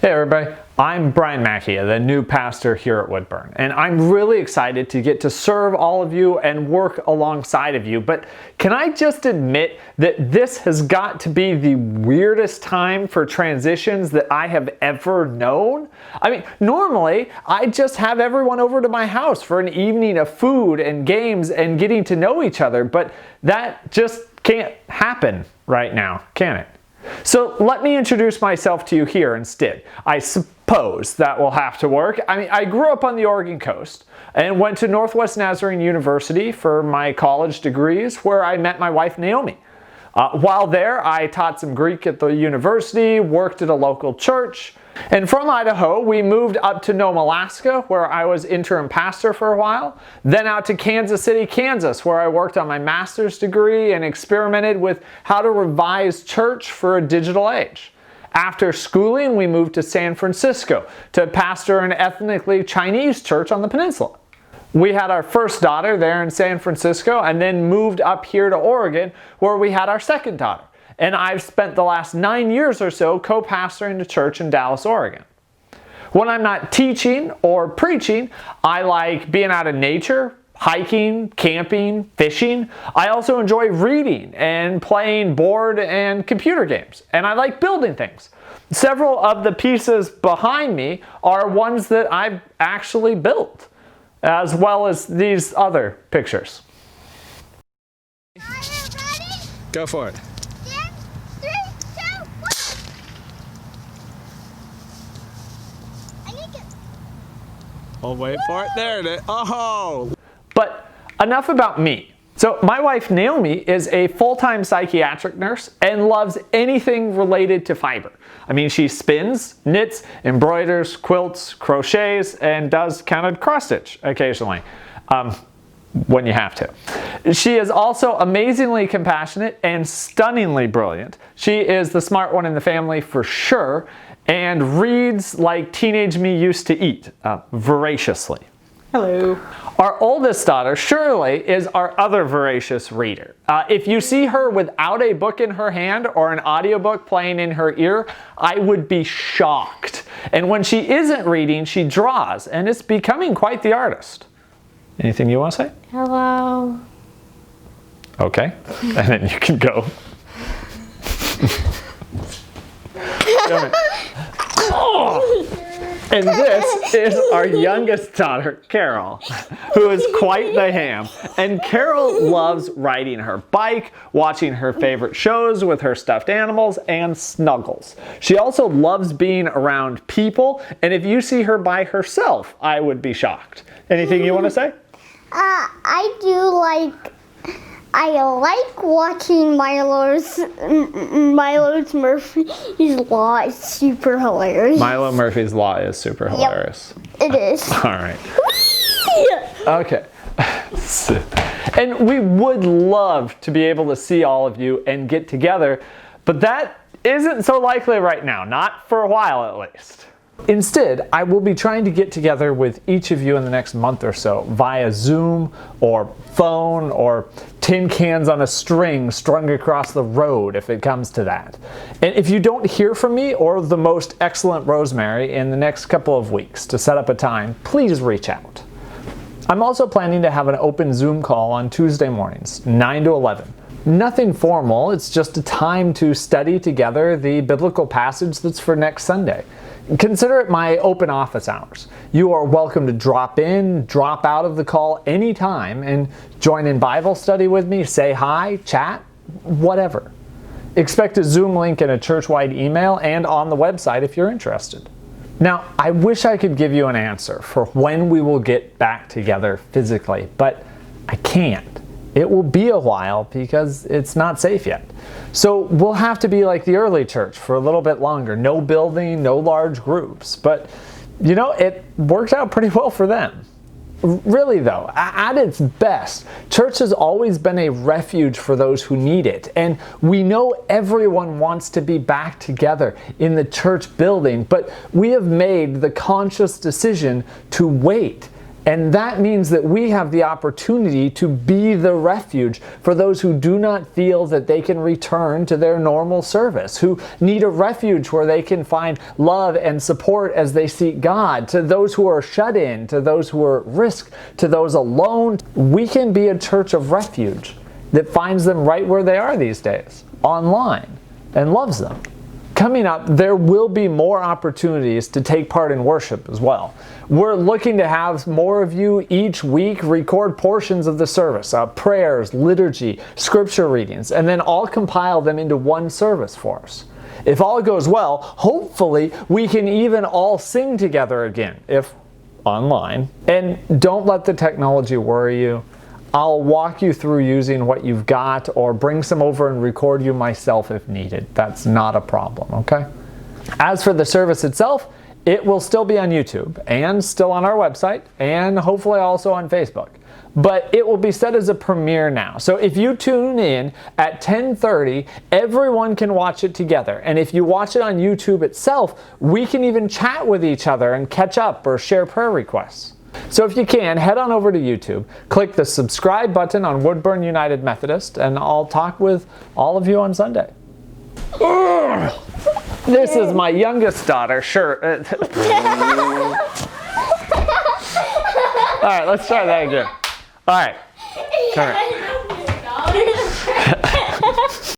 Hey everybody, I'm Brian Mackey, the new pastor here at Woodburn, and I'm really excited to get to serve all of you and work alongside of you. But can I just admit that this has got to be the weirdest time for transitions that I have ever known? I mean, normally I just have everyone over to my house for an evening of food and games and getting to know each other, but that just can't happen right now, can it? So let me introduce myself to you here instead. I suppose that will have to work. I mean, I grew up on the Oregon coast and went to Northwest Nazarene University for my college degrees, where I met my wife Naomi. While there, I taught some Greek at the university, worked at a local church, and from Idaho, we moved up to Nome, Alaska, where I was interim pastor for a while, then out to Kansas City, Kansas, where I worked on my master's degree and experimented with how to revise church for a digital age. After schooling, we moved to San Francisco to pastor an ethnically Chinese church on the peninsula. We had our first daughter there in San Francisco and then moved up here to Oregon, where we had our second daughter. And I've spent the last 9 years or so co-pastoring the church in Dallas, Oregon. When I'm not teaching or preaching, I like being out in nature, hiking, camping, fishing. I also enjoy reading and playing board and computer games. And I like building things. Several of the pieces behind me are ones that I've actually built, as well as these other pictures. Go for it. I'll wait for it. There it is. Oh! But enough about me. So my wife Naomi is a full-time psychiatric nurse and loves anything related to fiber. I mean, she spins, knits, embroiders, quilts, crochets, and does counted cross-stitch occasionally, when you have to. She is also amazingly compassionate and stunningly brilliant. She is the smart one in the family for sure, and reads like teenage me used to eat, voraciously. Hello. Our oldest daughter, Shirley, is our other voracious reader. If you see her without a book in her hand or an audiobook playing in her ear, I would be shocked. And when she isn't reading, she draws, and is becoming quite the artist. Anything you want to say? Hello. Okay, and then you can go. And this is our youngest daughter, Carol, who is quite the ham. And Carol loves riding her bike, watching her favorite shows with her stuffed animals, and snuggles. She also loves being around people, and if you see her by herself, I would be shocked. Anything you want to say? I like watching Milo's Murphy's Law. It's super hilarious. Milo Murphy's Law is super hilarious. Yep, it is. All right. Okay. And we would love to be able to see all of you and get together, but that isn't so likely right now, not for a while at least. Instead, I will be trying to get together with each of you in the next month or so via Zoom or phone or tin cans on a string strung across the road if it comes to that. And if you don't hear from me or the most excellent Rosemary in the next couple of weeks to set up a time, please reach out. I'm also planning to have an open Zoom call on Tuesday mornings, 9 to 11. Nothing formal, it's just a time to study together the biblical passage that's for next Sunday. Consider it my open office hours. You are welcome to drop in, drop out of the call anytime and join in Bible study with me, say hi, chat, whatever. Expect a Zoom link in a church-wide email and on the website if you're interested. Now, I wish I could give you an answer for when we will get back together physically, but I can't. It will be a while because it's not safe yet. So we'll have to be like the early church for a little bit longer. No building, no large groups. But, you know, it worked out pretty well for them. Really though, at its best, church has always been a refuge for those who need it. And we know everyone wants to be back together in the church building, but we have made the conscious decision to wait And that means that we have the opportunity to be the refuge for those who do not feel that they can return to their normal service, who need a refuge where they can find love and support as they seek God, to those who are shut in, to those who are at risk, to those alone. We can be a church of refuge that finds them right where they are these days, online, and loves them. Coming up, there will be more opportunities to take part in worship as well. We're looking to have more of you each week record portions of the service, prayers, liturgy, scripture readings, and then all compile them into one service for us. If all goes well, hopefully we can even all sing together again, if online. And don't let the technology worry you. I'll walk you through using what you've got or bring some over and record you myself if needed. That's not a problem, okay? As for the service itself, it will still be on YouTube and still on our website and hopefully also on Facebook. But it will be set as a premiere now. So if you tune in at 10:30, everyone can watch it together. And if you watch it on YouTube itself, we can even chat with each other and catch up or share prayer requests. So if you can, head on over to YouTube, click the subscribe button on Woodburn United Methodist, and I'll talk with all of you on Sunday. Ugh. This is my youngest daughter, sure. All right, let's try that again. All right. Come here.